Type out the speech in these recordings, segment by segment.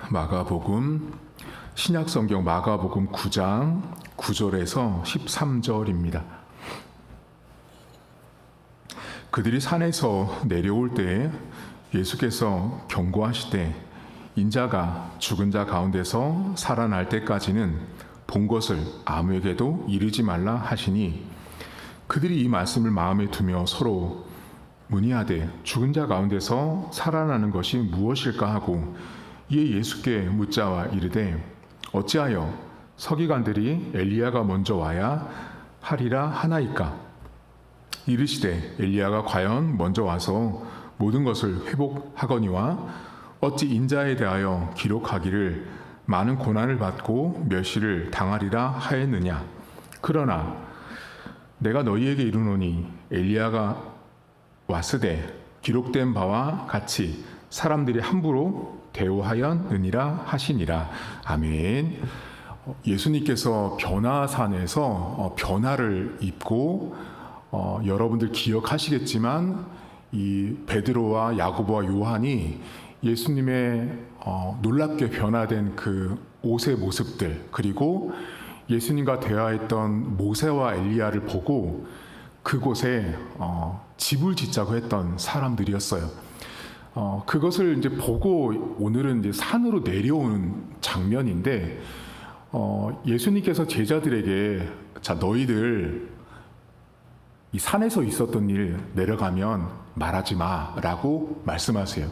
마가복음 신약성경 마가복음 9장 9절에서 13절입니다. 그들이 산에서 내려올 때에 예수께서 경고하시되 인자가 죽은 자 가운데서 살아날 때까지는 본 것을 아무에게도 이르지 말라 하시니 그들이 이 말씀을 마음에 두며 서로 문의하되 죽은 자 가운데서 살아나는 것이 무엇일까 하고 이에 예수께 묻자와 이르되 어찌하여 서기관들이 엘리야가 먼저 와야 하리라 하나이까? 이르시되 엘리야가 과연 먼저 와서 모든 것을 회복하거니와 어찌 인자에 대하여 기록하기를 많은 고난을 받고 멸시를 당하리라 하였느냐? 그러나 내가 너희에게 이르노니 엘리야가 왔으되 기록된 바와 같이 사람들이 함부로 대우하였느니라 하시니라. 아멘. 예수님께서 변화산에서 변화를 입고 여러분들 기억하시겠지만 이 베드로와 야고보와 요한이 예수님의 놀랍게 변화된 그 옷의 모습들, 그리고 예수님과 대화했던 모세와 엘리야를 보고 그곳에 집을 짓자고 했던 사람들이었어요. 그것을 이제 보고 오늘은 이제 산으로 내려오는 장면인데, 예수님께서 제자들에게 자, 너희들 이 산에서 있었던 일 내려가면 말하지 마라고 말씀하세요.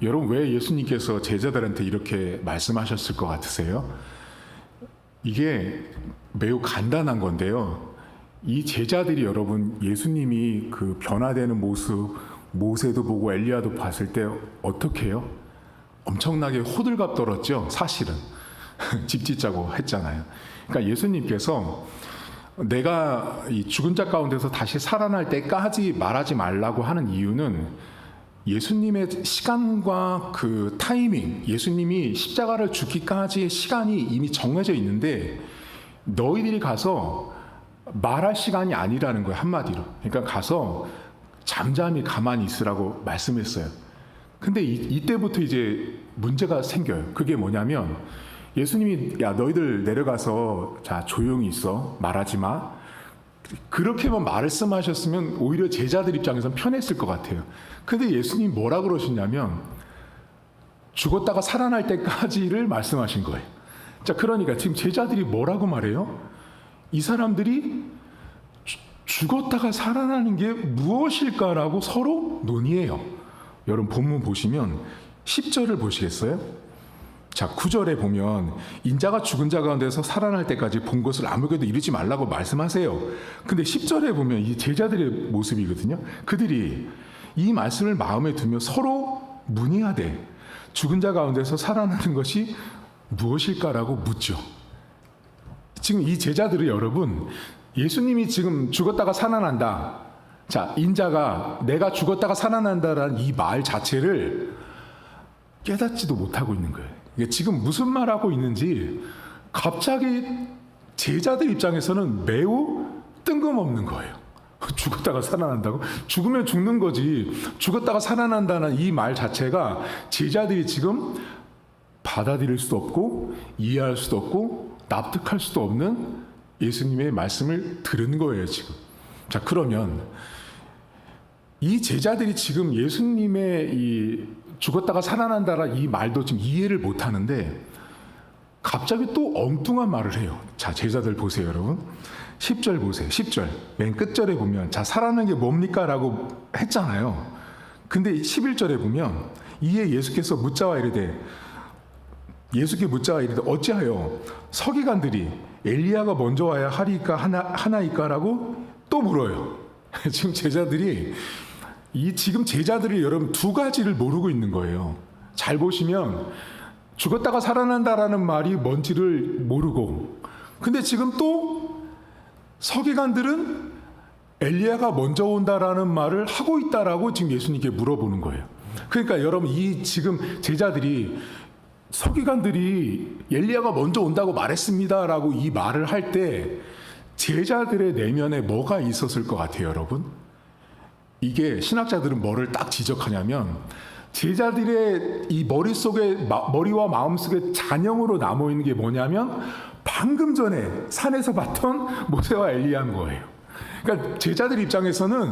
여러분, 왜 예수님께서 제자들한테 이렇게 말씀하셨을 것 같으세요? 이게 매우 간단한 건데요. 이 제자들이 여러분 예수님이 그 변화되는 모습, 모세도 보고 엘리야도 봤을 때 어떻게 해요? 엄청나게 호들갑 떨었죠, 사실은. 집 짓자고 했잖아요. 그러니까 예수님께서 내가 이 죽은 자 가운데서 다시 살아날 때까지 말하지 말라고 하는 이유는 예수님의 시간과 그 타이밍, 예수님이 십자가를 죽기까지의 시간이 이미 정해져 있는데 너희들이 가서 말할 시간이 아니라는 거예요, 한마디로. 그러니까 가서 잠잠히 가만히 있으라고 말씀했어요. 근데 이때부터 이제 문제가 생겨요. 그게 뭐냐면 예수님이 야, 너희들 내려가서 자, 조용히 있어, 말하지 마, 그렇게만 말씀하셨으면 오히려 제자들 입장에서는 편했을 것 같아요. 근데 예수님이 뭐라 그러시냐면 죽었다가 살아날 때까지를 말씀하신 거예요. 자, 그러니까 지금 제자들이 뭐라고 말해요? 이 사람들이 죽었다가 살아나는 게 무엇일까라고 서로 논의해요. 여러분 본문 보시면 10절을 보시겠어요? 자, 9절에 보면 인자가 죽은 자 가운데서 살아날 때까지 본 것을 아무에게도 이르지 말라고 말씀하세요. 근데 10절에 보면 이 제자들의 모습이거든요. 그들이 이 말씀을 마음에 두며 서로 문의하되 죽은 자 가운데서 살아나는 것이 무엇일까라고 묻죠. 지금 이 제자들은 여러분, 예수님이 지금 죽었다가 살아난다, 자, 인자가 내가 죽었다가 살아난다라는 이 말 자체를 깨닫지도 못하고 있는 거예요. 이게 지금 무슨 말하고 있는지 갑자기 제자들 입장에서는 매우 뜬금없는 거예요. 죽었다가 살아난다고? 죽으면 죽는 거지. 죽었다가 살아난다는 이 말 자체가 제자들이 지금 받아들일 수도 없고 이해할 수도 없고 납득할 수도 없는 예수님의 말씀을 들은 거예요, 지금. 자, 그러면 이 제자들이 지금 예수님의 이 죽었다가 살아난다라 이 말도 지금 이해를 못 하는데 갑자기 또 엉뚱한 말을 해요. 자, 제자들 보세요, 여러분. 10절 보세요. 10절 맨 끝절에 보면 자, 살아나는 게 뭡니까? 라고 했잖아요. 근데 11절에 보면 이에 예수께서 묻자와 이르되 어찌하여 서기관들이 엘리야가 먼저 와야 하리까 하나이까라고 또 물어요. 지금 제자들이 지금 제자들이 여러분 두 가지를 모르고 있는 거예요. 잘 보시면 죽었다가 살아난다라는 말이 뭔지를 모르고, 근데 지금 또 서기관들은 엘리야가 먼저 온다라는 말을 하고 있다라고 지금 예수님께 물어보는 거예요. 그러니까 여러분 이 지금 제자들이 서기관들이 엘리야가 먼저 온다고 말했습니다라고 이 말을 할 때 제자들의 내면에 뭐가 있었을 것 같아요, 여러분? 이게 신학자들은 뭐를 딱 지적하냐면 제자들의 이 머리와 마음속에 잔영으로 남아 있는 게 뭐냐면 방금 전에 산에서 봤던 모세와 엘리야인 거예요. 그러니까 제자들 입장에서는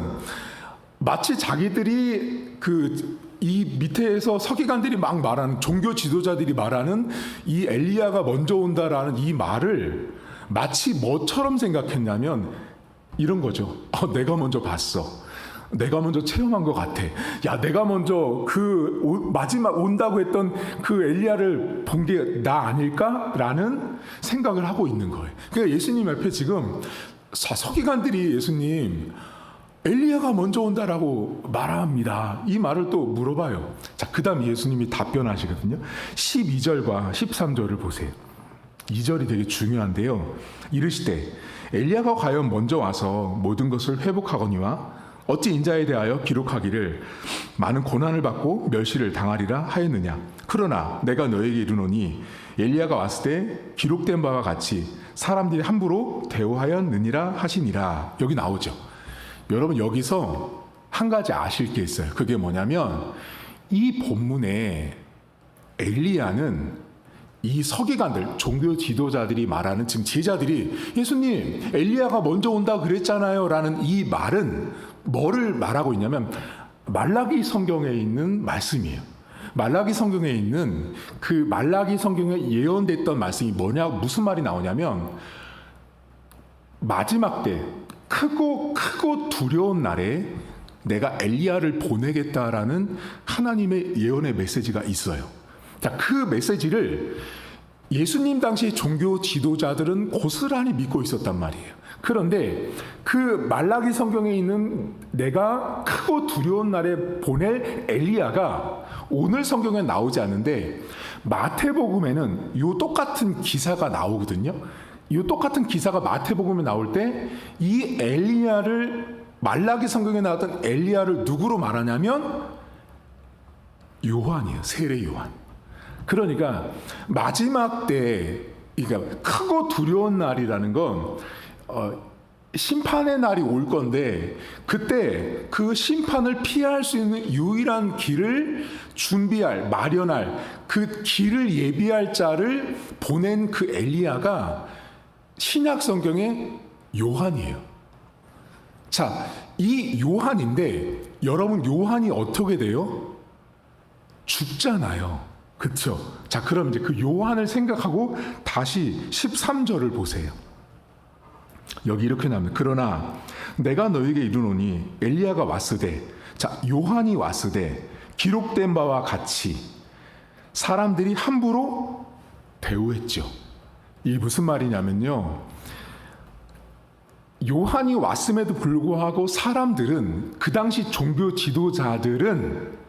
마치 자기들이 이 밑에서 서기관들이 막 말하는, 종교 지도자들이 말하는 이 엘리야가 먼저 온다라는 이 말을 마치 뭐처럼 생각했냐면 이런 거죠. 내가 먼저 봤어. 내가 먼저 체험한 것 같아. 야, 내가 먼저 마지막 온다고 했던 그 엘리야를 본 게 나 아닐까라는 생각을 하고 있는 거예요. 그러니까 예수님 옆에 지금 서기관들이 예수님, 엘리야가 먼저 온다라고 말합니다. 이 말을 또 물어봐요. 자, 그 다음 예수님이 답변하시거든요. 12절과 13절을 보세요. 2절이 되게 중요한데요. 이르시되 엘리야가 과연 먼저 와서 모든 것을 회복하거니와 어찌 인자에 대하여 기록하기를 많은 고난을 받고 멸시를 당하리라 하였느냐. 그러나 내가 너에게 이르노니 엘리야가 왔을 때 기록된 바와 같이 사람들이 함부로 대우하였느니라 하시니라. 여기 나오죠. 여러분, 여기서 한 가지 아실 게 있어요. 그게 뭐냐면 이 본문에 엘리야는 이 서기관들, 종교 지도자들이 말하는, 지금 제자들이 예수님, 엘리야가 먼저 온다 그랬잖아요 라는 이 말은 뭐를 말하고 있냐면 말라기 성경에 있는 말씀이에요. 말라기 성경에 있는 그 말라기 성경에 예언됐던 말씀이 뭐냐, 무슨 말이 나오냐면 마지막 때 크고 두려운 날에 내가 엘리야를 보내겠다라는 하나님의 예언의 메시지가 있어요. 자, 그 메시지를 예수님 당시 종교 지도자들은 고스란히 믿고 있었단 말이에요. 그런데 그 말라기 성경에 있는 내가 크고 두려운 날에 보낼 엘리야가 오늘 성경에 나오지 않는데 마태복음에는 이 똑같은 기사가 나오거든요. 이 똑같은 기사가 마태복음에 나올 때 이 엘리야를, 말라기 성경에 나왔던 엘리야를 누구로 말하냐면 요한이에요. 세례 요한. 그러니까 마지막 때, 그러니까 크고 두려운 날이라는 건 심판의 날이 올 건데 그때 그 심판을 피할 수 있는 유일한 길을 준비할, 마련할, 그 길을 예비할 자를 보낸 그 엘리야가 신약 성경의 요한이에요. 자, 이 요한인데 여러분, 요한이 어떻게 돼요? 죽잖아요. 그렇죠? 자, 그럼 이제 그 요한을 생각하고 다시 13절을 보세요. 여기 이렇게 나옵니다. 그러나 내가 너에게 이르노니 엘리야가 왔으되, 자, 요한이 왔으되 기록된 바와 같이 사람들이 함부로 대우했죠. 이게 무슨 말이냐면요, 요한이 왔음에도 불구하고 사람들은, 그 당시 종교 지도자들은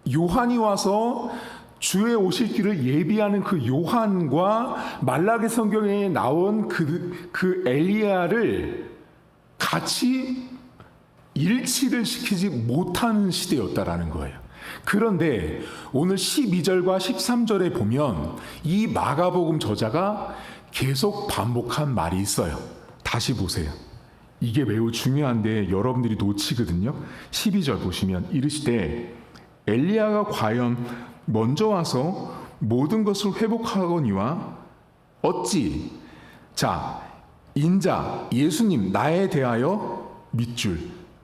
요한이 와서 주의 오실 길을 예비하는 그 요한과 말라기 성경에 나온 그 엘리야를 같이 일치를 시키지 못하는 시대였다라는 거예요. 그런데 오늘 12절과 13절에 보면 이 마가복음 저자가 계속 반복한 말이 있어요. 다시 보세요. 이게 매우 중요한데 여러분들이 놓치거든요. 12절 보시면 이르시되 엘리야가 과연 먼저 와서 모든 것을 회복하거니와 어찌, 자, 인자 예수님 나에 대하여 밑줄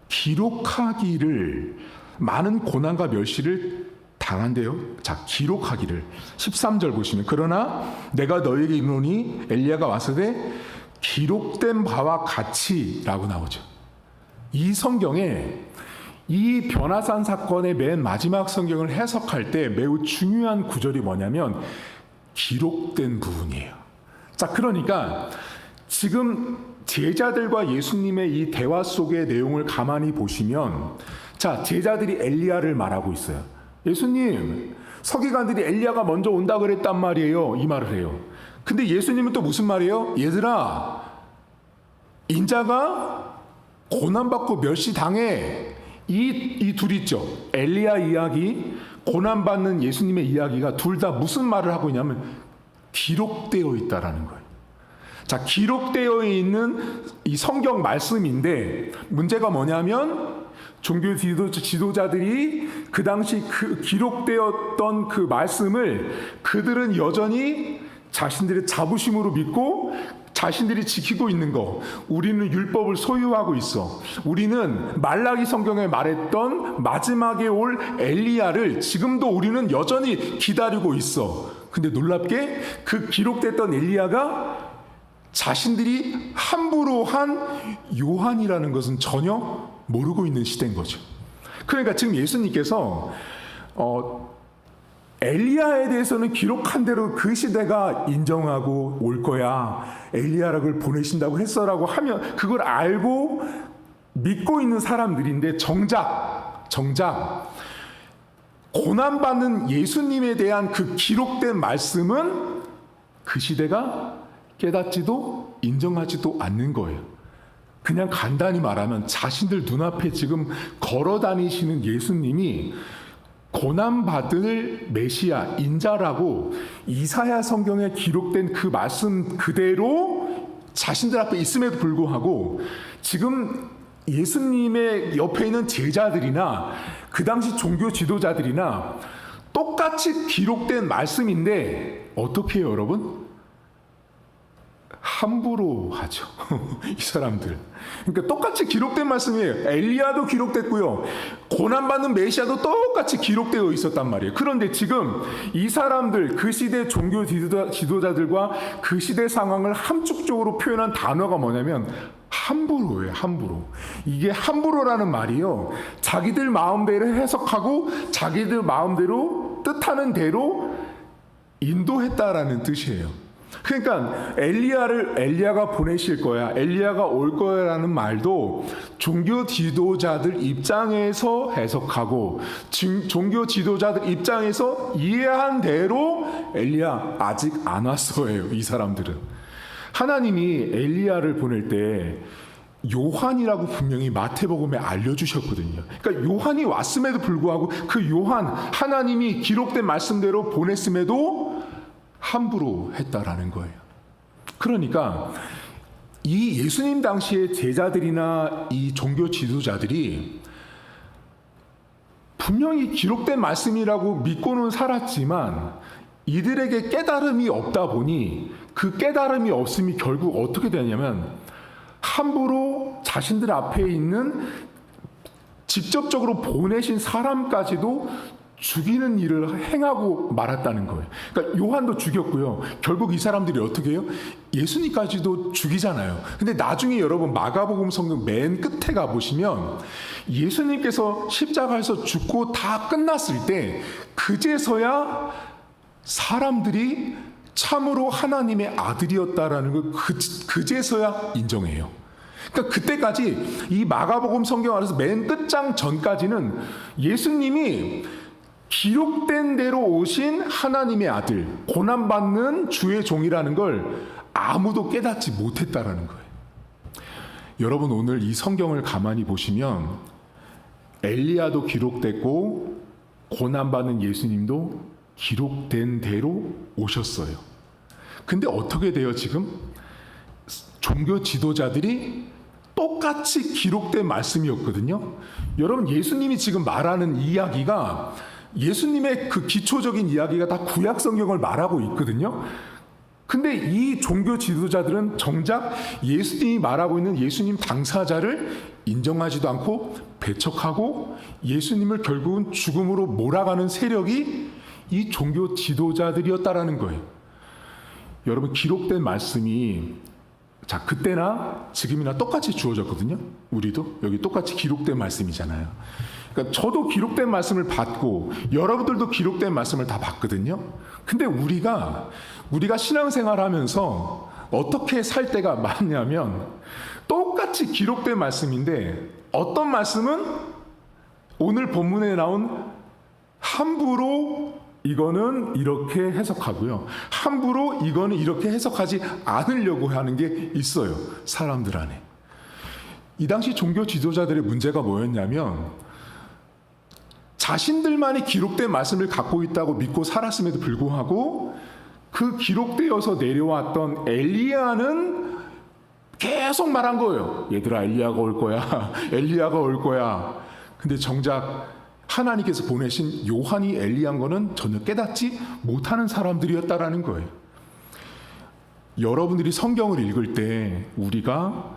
기록하기를 많은 고난과 멸시를 당한대요. 자, 기록하기를 13절 보시면 그러나 내가 너에게 이르노니 엘리야가 왔으되 기록된 바와 같이라고 나오죠. 이 성경에 이 변화산 사건의 맨 마지막 성경을 해석할 때 매우 중요한 구절이 뭐냐면 기록된 부분이에요. 자, 그러니까 지금 제자들과 예수님의 이 대화 속의 내용을 가만히 보시면, 자, 제자들이 엘리야를 말하고 있어요. 예수님, 서기관들이 엘리야가 먼저 온다 그랬단 말이에요. 이 말을 해요. 근데 예수님은 또 무슨 말이에요? 얘들아, 인자가 고난받고 멸시당해. 이 둘 있죠. 엘리야 이야기, 고난받는 예수님의 이야기가 둘 다 무슨 말을 하고 있냐면 기록되어 있다라는 거예요. 자, 기록되어 있는 이 성경 말씀인데 문제가 뭐냐면 종교 지도자들이 그 당시 그 기록되었던 그 말씀을 그들은 여전히 자신들의 자부심으로 믿고 자신들이 지키고 있는 거. 우리는 율법을 소유하고 있어. 우리는 말라기 성경에 말했던 마지막에 올 엘리야를 지금도 우리는 여전히 기다리고 있어. 근데 놀랍게 그 기록됐던 엘리야가 자신들이 함부로 한 요한이라는 것은 전혀 모르고 있는 시대인 거죠. 그러니까 지금 예수님께서 엘리야에 대해서는 기록한 대로 그 시대가 인정하고 올 거야. 엘리야를 보내신다고 했어라고 하면 그걸 알고 믿고 있는 사람들인데 정작 고난받는 예수님에 대한 그 기록된 말씀은 그 시대가 깨닫지도 인정하지도 않는 거예요. 그냥 간단히 말하면 자신들 눈앞에 지금 걸어 다니시는 예수님이 고난받을 메시아, 인자라고 이사야 성경에 기록된 그 말씀 그대로 자신들 앞에 있음에도 불구하고 지금 예수님의 옆에 있는 제자들이나 그 당시 종교 지도자들이나 똑같이 기록된 말씀인데 어떻게 해요, 여러분? 함부로 하죠. 이 사람들. 그러니까 똑같이 기록된 말씀이에요. 엘리야도 기록됐고요. 고난받는 메시아도 똑같이 기록되어 있었단 말이에요. 그런데 지금 이 사람들, 그 시대 종교 지도자들과 그 시대 상황을 함축적으로 표현한 단어가 뭐냐면 함부로예요. 함부로. 이게 함부로라는 말이요. 자기들 마음대로 해석하고 자기들 마음대로 뜻하는 대로 인도했다라는 뜻이에요. 그러니까 엘리야가 보내실 거야, 엘리야가 올 거야라는 말도 종교 지도자들 입장에서 해석하고 종교 지도자들 입장에서 이해한 대로 엘리야 아직 안 왔어요. 이 사람들은 하나님이 엘리야를 보낼 때 요한이라고 분명히 마태복음에 알려주셨거든요. 그러니까 요한이 왔음에도 불구하고 그 요한, 하나님이 기록된 말씀대로 보냈음에도 함부로 했다라는 거예요. 그러니까 이 예수님 당시의 제자들이나 이 종교 지도자들이 분명히 기록된 말씀이라고 믿고는 살았지만 이들에게 깨달음이 없다 보니 그 깨달음이 없음이 결국 어떻게 되냐면 함부로 자신들 앞에 있는 직접적으로 보내신 사람까지도 죽이는 일을 행하고 말았다는 거예요. 그러니까 요한도 죽였고요. 결국 이 사람들이 어떻게 해요? 예수님까지도 죽이잖아요. 근데 나중에 여러분 마가복음 성경 맨 끝에 가보시면 예수님께서 십자가에서 죽고 다 끝났을 때 그제서야 사람들이 참으로 하나님의 아들이었다라는 걸 그제서야 인정해요. 그러니까 그때까지 이 마가복음 성경 안에서 맨 끝장 전까지는 예수님이 기록된 대로 오신 하나님의 아들, 고난받는 주의 종이라는 걸 아무도 깨닫지 못했다라는 거예요. 여러분 오늘 이 성경을 가만히 보시면 엘리야도 기록됐고 고난받는 예수님도 기록된 대로 오셨어요. 근데 어떻게 돼요 지금? 종교 지도자들이 똑같이 기록된 말씀이었거든요. 여러분 예수님이 지금 말하는 이야기가 예수님의 그 기초적인 이야기가 다 구약 성경을 말하고 있거든요. 근데 이 종교 지도자들은 정작 예수님이 말하고 있는 예수님 당사자를 인정하지도 않고 배척하고 예수님을 결국은 죽음으로 몰아가는 세력이 이 종교 지도자들이었다라는 거예요. 여러분 기록된 말씀이 자 그때나 지금이나 똑같이 주어졌거든요. 우리도 여기 똑같이 기록된 말씀이잖아요. 그러니까 저도 기록된 말씀을 받고 여러분들도 기록된 말씀을 다 받거든요. 근데 우리가 신앙생활하면서 어떻게 살 때가 많냐면 똑같이 기록된 말씀인데 어떤 말씀은 오늘 본문에 나온 함부로 이거는 이렇게 해석하고요. 함부로 이거는 이렇게 해석하지 않으려고 하는 게 있어요. 사람들 안에. 이 당시 종교 지도자들의 문제가 뭐였냐면 자신들만이 기록된 말씀을 갖고 있다고 믿고 살았음에도 불구하고 그 기록되어서 내려왔던 엘리야는 계속 말한 거예요. 얘들아 엘리야가 올 거야. 엘리야가 올 거야. 근데 정작 하나님께서 보내신 요한이 엘리야인 거는 전혀 깨닫지 못하는 사람들이었다라는 거예요. 여러분들이 성경을 읽을 때 우리가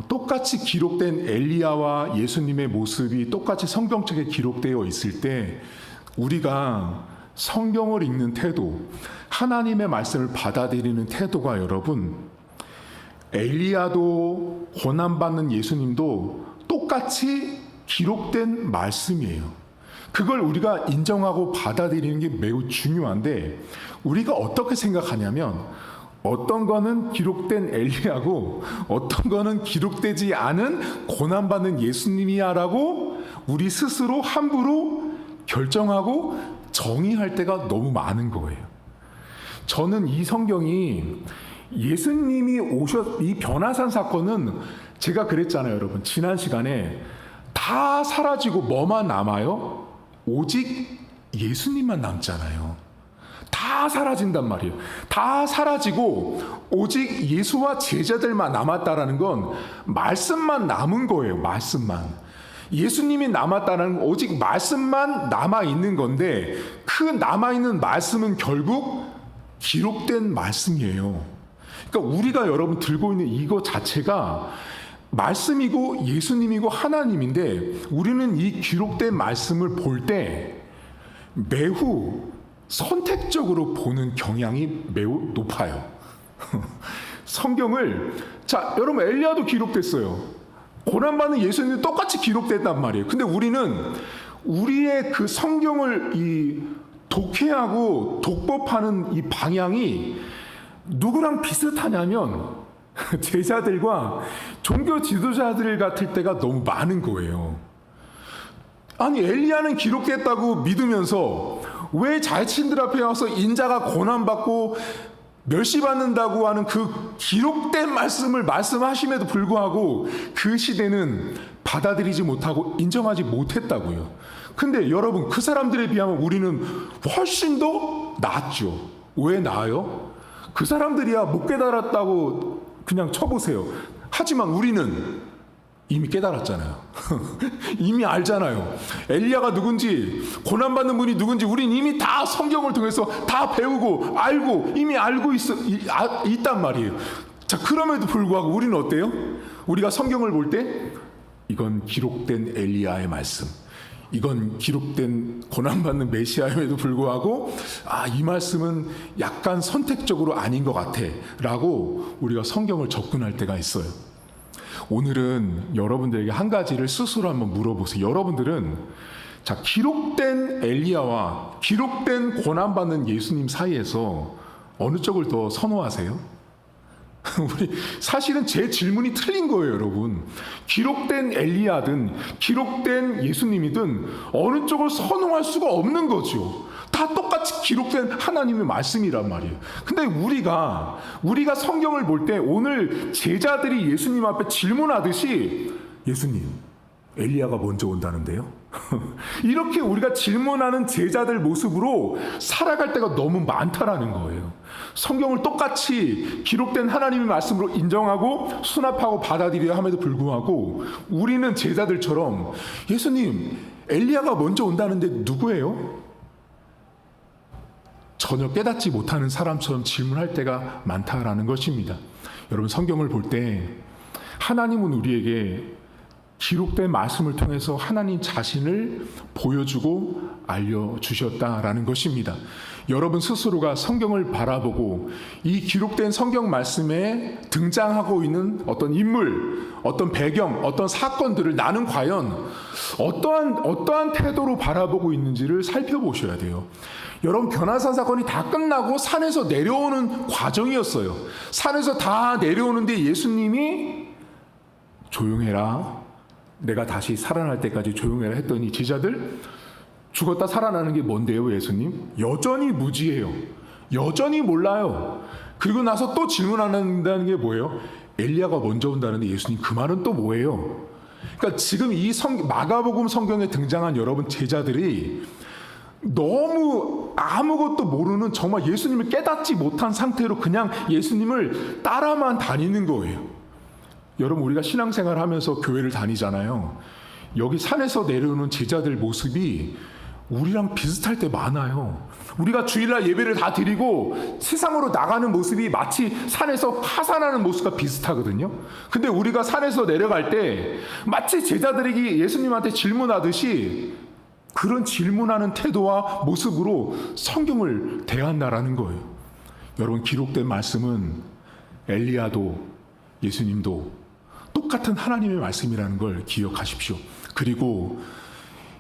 똑같이 기록된 엘리야와 예수님의 모습이 똑같이 성경책에 기록되어 있을 때 우리가 성경을 읽는 태도, 하나님의 말씀을 받아들이는 태도가 여러분, 엘리야도 고난받는 예수님도 똑같이 기록된 말씀이에요. 그걸 우리가 인정하고 받아들이는 게 매우 중요한데 우리가 어떻게 생각하냐면 어떤 거는 기록된 엘리야고 어떤 거는 기록되지 않은 고난받는 예수님이야라고 우리 스스로 함부로 결정하고 정의할 때가 너무 많은 거예요. 저는 이 성경이 예수님이 이 변화산 사건은 제가 그랬잖아요, 여러분. 지난 시간에 다 사라지고 뭐만 남아요? 오직 예수님만 남잖아요. 다 사라진단 말이에요. 다 사라지고 오직 예수와 제자들만 남았다라는 건 말씀만 남은 거예요. 말씀만. 예수님이 남았다는 건 오직 말씀만 남아있는 건데 그 남아있는 말씀은 결국 기록된 말씀이에요. 그러니까 우리가 여러분 들고 있는 이거 자체가 말씀이고 예수님이고 하나님인데 우리는 이 기록된 말씀을 볼 때 매우 선택적으로 보는 경향이 매우 높아요. 성경을 자 여러분 엘리야도 기록됐어요. 고난받는 예수님도 똑같이 기록됐단 말이에요. 근데 우리는 우리의 그 성경을 이 독해하고 독법하는 이 방향이 누구랑 비슷하냐면 제자들과 종교 지도자들 같을 때가 너무 많은 거예요. 아니 엘리야는 기록됐다고 믿으면서 왜 자신들 앞에 와서 인자가 고난받고 멸시받는다고 하는 그 기록된 말씀을 말씀하심에도 불구하고 그 시대는 받아들이지 못하고 인정하지 못했다고요. 근데 여러분 그 사람들에 비하면 우리는 훨씬 더 낫죠. 왜 나아요? 그 사람들이야 못 깨달았다고 그냥 쳐보세요. 하지만 우리는 이미 깨달았잖아요. 이미 알잖아요. 엘리야가 누군지 고난받는 분이 누군지 우린 이미 다 성경을 통해서 다 배우고 알고 이미 알고 있단 말이에요. 자 그럼에도 불구하고 우리는 어때요? 우리가 성경을 볼 때 이건 기록된 엘리야의 말씀, 이건 기록된 고난받는 메시아임에도 불구하고 이 말씀은 약간 선택적으로 아닌 것 같아 라고 우리가 성경을 접근할 때가 있어요. 오늘은 여러분들에게 한 가지를 스스로 한번 물어보세요. 여러분들은 자 기록된 엘리야와 기록된 고난받는 예수님 사이에서 어느 쪽을 더 선호하세요? 우리 사실은 제 질문이 틀린 거예요, 여러분. 기록된 엘리야든 기록된 예수님이든 어느 쪽을 선호할 수가 없는 거죠. 다 똑같이 기록된 하나님의 말씀이란 말이에요. 근데 우리가 성경을 볼 때 오늘 제자들이 예수님 앞에 질문하듯이 예수님, 엘리야가 먼저 온다는데요? 이렇게 우리가 질문하는 제자들 모습으로 살아갈 때가 너무 많다라는 거예요. 성경을 똑같이 기록된 하나님의 말씀으로 인정하고 수납하고 받아들여야 함에도 불구하고 우리는 제자들처럼 예수님, 엘리야가 먼저 온다는데 누구예요? 전혀 깨닫지 못하는 사람처럼 질문할 때가 많다라는 것입니다. 여러분 성경을 볼 때 하나님은 우리에게 기록된 말씀을 통해서 하나님 자신을 보여주고 알려주셨다라는 것입니다. 여러분 스스로가 성경을 바라보고 이 기록된 성경 말씀에 등장하고 있는 어떤 인물, 어떤 배경, 어떤 사건들을 나는 과연 어떠한 태도로 바라보고 있는지를 살펴보셔야 돼요. 여러분 변화산 사건이 다 끝나고 산에서 내려오는 과정이었어요. 산에서 다 내려오는데 예수님이 조용해라, 내가 다시 살아날 때까지 조용해라 했더니 제자들 죽었다 살아나는 게 뭔데요, 예수님? 여전히 무지해요. 여전히 몰라요. 그리고 나서 또 질문한다는 게 뭐예요? 엘리야가 먼저 온다는데 예수님 그 말은 또 뭐예요? 그러니까 지금 이 마가복음 성경에 등장한 여러분 제자들이 너무 아무것도 모르는 정말 예수님을 깨닫지 못한 상태로 그냥 예수님을 따라만 다니는 거예요. 여러분 우리가 신앙생활 하면서 교회를 다니잖아요. 여기 산에서 내려오는 제자들 모습이 우리랑 비슷할 때 많아요. 우리가 주일날 예배를 다 드리고 세상으로 나가는 모습이 마치 산에서 파산하는 모습과 비슷하거든요. 근데 우리가 산에서 내려갈 때 마치 제자들에게 예수님한테 질문하듯이 그런 질문하는 태도와 모습으로 성경을 대한다라는 거예요. 여러분, 기록된 말씀은 엘리야도 예수님도 똑같은 하나님의 말씀이라는 걸 기억하십시오. 그리고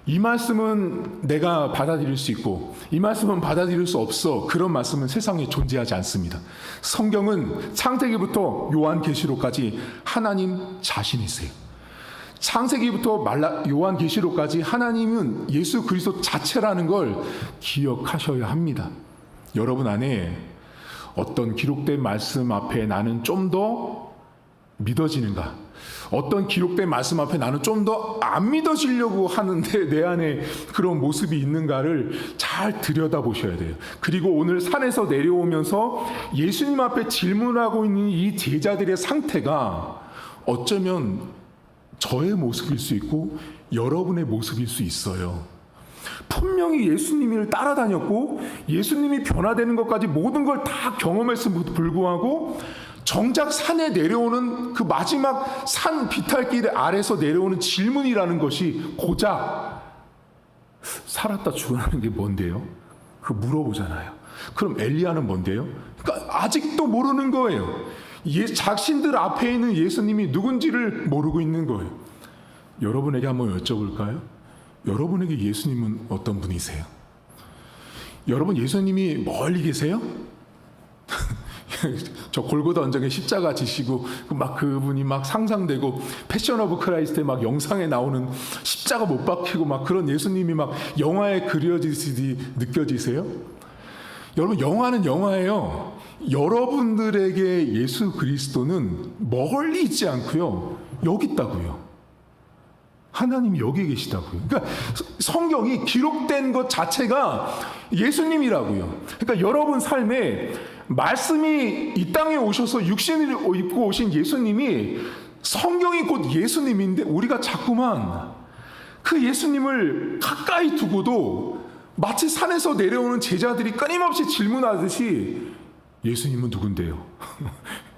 이 말씀은 내가 받아들일 수 있고 이 말씀은 받아들일 수 없어, 그런 말씀은 세상에 존재하지 않습니다. 성경은 창세기부터 요한계시록까지 하나님 자신이세요. 창세기부터 요한계시록까지 하나님은 예수 그리스도 자체라는 걸 기억하셔야 합니다. 여러분 안에 어떤 기록된 말씀 앞에 나는 좀 더 믿어지는가, 어떤 기록된 말씀 앞에 나는 좀 더 안 믿어지려고 하는데 내 안에 그런 모습이 있는가를 잘 들여다보셔야 돼요. 그리고 오늘 산에서 내려오면서 예수님 앞에 질문하고 있는 이 제자들의 상태가 어쩌면 저의 모습일 수 있고 여러분의 모습일 수 있어요. 분명히 예수님을 따라다녔고 예수님이 변화되는 것까지 모든 걸 다 경험했음에도 불구하고 정작 산에 내려오는 그 마지막 산 비탈길 아래서 내려오는 질문이라는 것이 고작 살았다 죽어나는 게 뭔데요? 그 물어보잖아요. 그럼 엘리야는 뭔데요? 그러니까 아직도 모르는 거예요. 자신들 앞에 있는 예수님이 누군지를 모르고 있는 거예요. 여러분에게 한번 여쭤볼까요? 여러분에게 예수님은 어떤 분이세요? 여러분, 예수님이 멀리 계세요? 저 골고다 언덕에 십자가 지시고 막 그분이 막 상상되고 패션 오브 크라이스트에 막 영상에 나오는 십자가 못 박히고 막 그런 예수님이 막 영화에 그려지듯이 느껴지세요? 여러분, 영화는 영화예요. 여러분들에게 예수 그리스도는 멀리 있지 않고요, 여기 있다고요. 하나님이 여기 계시다고요. 그러니까 성경이 기록된 것 자체가 예수님이라고요. 그러니까 여러분 삶에 말씀이 이 땅에 오셔서 육신을 입고 오신 예수님이 성경이 곧 예수님인데 우리가 자꾸만 그 예수님을 가까이 두고도 마치 산에서 내려오는 제자들이 끊임없이 질문하듯이 예수님은 누군데요?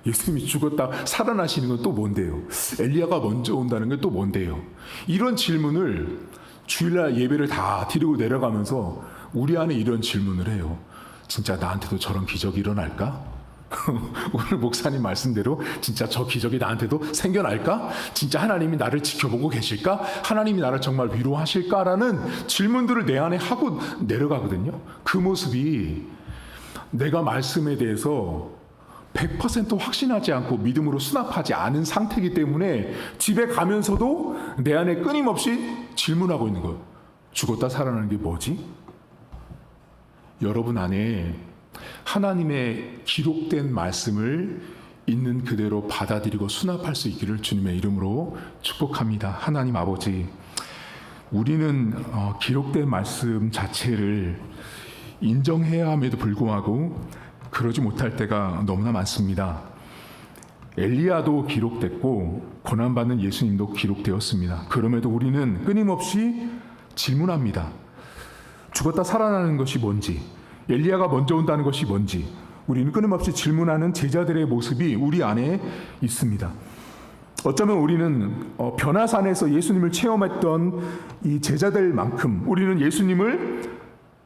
예수님이 죽었다 살아나시는 건 또 뭔데요? 엘리야가 먼저 온다는 게 또 뭔데요? 이런 질문을 주일날 예배를 다 드리고 내려가면서 우리 안에 이런 질문을 해요. 진짜 나한테도 저런 기적이 일어날까? 오늘 목사님 말씀대로 진짜 저 기적이 나한테도 생겨날까? 진짜 하나님이 나를 지켜보고 계실까? 하나님이 나를 정말 위로하실까라는 질문들을 내 안에 하고 내려가거든요. 그 모습이 내가 말씀에 대해서 100% 확신하지 않고 믿음으로 수납하지 않은 상태이기 때문에 집에 가면서도 내 안에 끊임없이 질문하고 있는 거예요. 죽었다 살아나는 게 뭐지? 여러분 안에 하나님의 기록된 말씀을 있는 그대로 받아들이고 수납할 수 있기를 주님의 이름으로 축복합니다. 하나님 아버지, 우리는 기록된 말씀 자체를 인정해야 함에도 불구하고 그러지 못할 때가 너무나 많습니다. 엘리야도 기록됐고 고난받는 예수님도 기록되었습니다. 그럼에도 우리는 끊임없이 질문합니다. 죽었다 살아나는 것이 뭔지, 엘리야가 먼저 온다는 것이 뭔지 우리는 끊임없이 질문하는 제자들의 모습이 우리 안에 있습니다. 어쩌면 우리는 변화산에서 예수님을 체험했던 이 제자들만큼 우리는 예수님을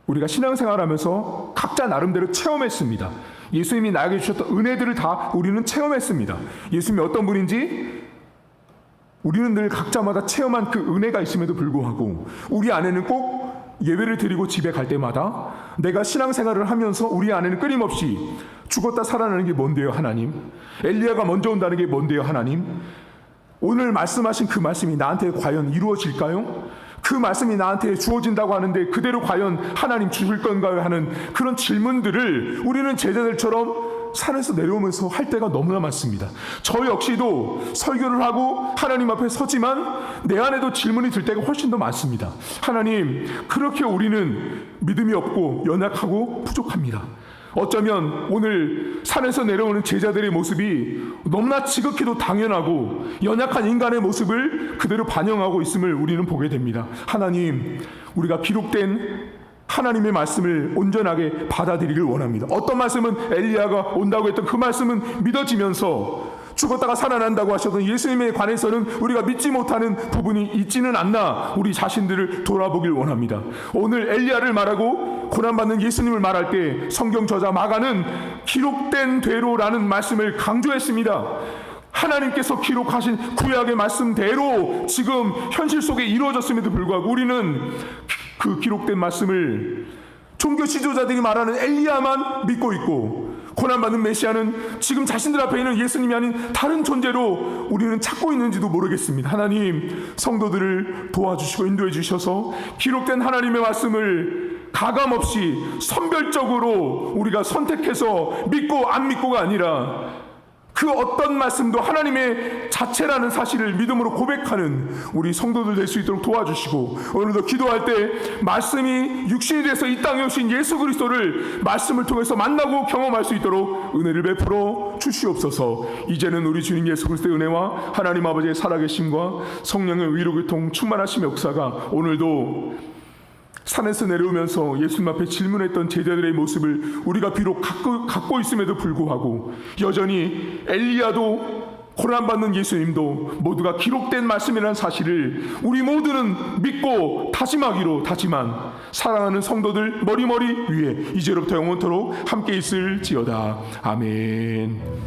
우리가 신앙생활하면서 각자 나름대로 체험했습니다. 예수님이 나에게 주셨던 은혜들을 다 우리는 체험했습니다. 예수님이 어떤 분인지 우리는 늘 각자마다 체험한 그 은혜가 있음에도 불구하고 우리 안에는 꼭 예배를 드리고 집에 갈 때마다 내가 신앙생활을 하면서 우리 안에는 끊임없이 죽었다 살아나는 게 뭔데요, 하나님? 엘리야가 먼저 온다는 게 뭔데요, 하나님? 오늘 말씀하신 그 말씀이 나한테 과연 이루어질까요? 그 말씀이 나한테 주어진다고 하는데 그대로 과연 하나님 주실 건가요? 하는 그런 질문들을 우리는 제자들처럼 산에서 내려오면서 할 때가 너무나 많습니다. 저 역시도 설교를 하고 하나님 앞에 서지만 내 안에도 질문이 들 때가 훨씬 더 많습니다. 하나님, 그렇게 우리는 믿음이 없고 연약하고 부족합니다. 어쩌면 오늘 산에서 내려오는 제자들의 모습이 너무나 지극히도 당연하고 연약한 인간의 모습을 그대로 반영하고 있음을 우리는 보게 됩니다. 하나님, 우리가 기록된 하나님의 말씀을 온전하게 받아들이길 원합니다. 어떤 말씀은 엘리야가 온다고 했던 그 말씀은 믿어지면서 죽었다가 살아난다고 하셨던 예수님에 관해서는 우리가 믿지 못하는 부분이 있지는 않나 우리 자신들을 돌아보길 원합니다. 오늘 엘리야를 말하고 고난받는 예수님을 말할 때 성경 저자 마가는 기록된 대로라는 말씀을 강조했습니다. 하나님께서 기록하신 구약의 말씀대로 지금 현실 속에 이루어졌음에도 불구하고 우리는 그 기록된 말씀을 종교 지도자들이 말하는 엘리야만 믿고 있고 고난받는 메시아는 지금 자신들 앞에 있는 예수님이 아닌 다른 존재로 우리는 찾고 있는지도 모르겠습니다. 하나님, 성도들을 도와주시고 인도해 주셔서 기록된 하나님의 말씀을 가감없이 선별적으로 우리가 선택해서 믿고 안 믿고가 아니라 그 어떤 말씀도 하나님의 자체라는 사실을 믿음으로 고백하는 우리 성도들 될 수 있도록 도와주시고, 오늘도 기도할 때 말씀이 육신이 돼서 이 땅에 오신 예수 그리스도를 말씀을 통해서 만나고 경험할 수 있도록 은혜를 베풀어 주시옵소서. 이제는 우리 주님 예수 그리스도의 은혜와 하나님 아버지의 살아계심과 성령의 위로교통 충만하심의 역사가 오늘도 산에서 내려오면서 예수님 앞에 질문했던 제자들의 모습을 우리가 비록 갖고 있음에도 불구하고 여전히 엘리야도 고난받는 예수님도 모두가 기록된 말씀이라는 사실을 우리 모두는 믿고 다짐하기로 다짐한 사랑하는 성도들 머리머리 위에 이제로부터 영원토록 함께 있을지어다. 아멘.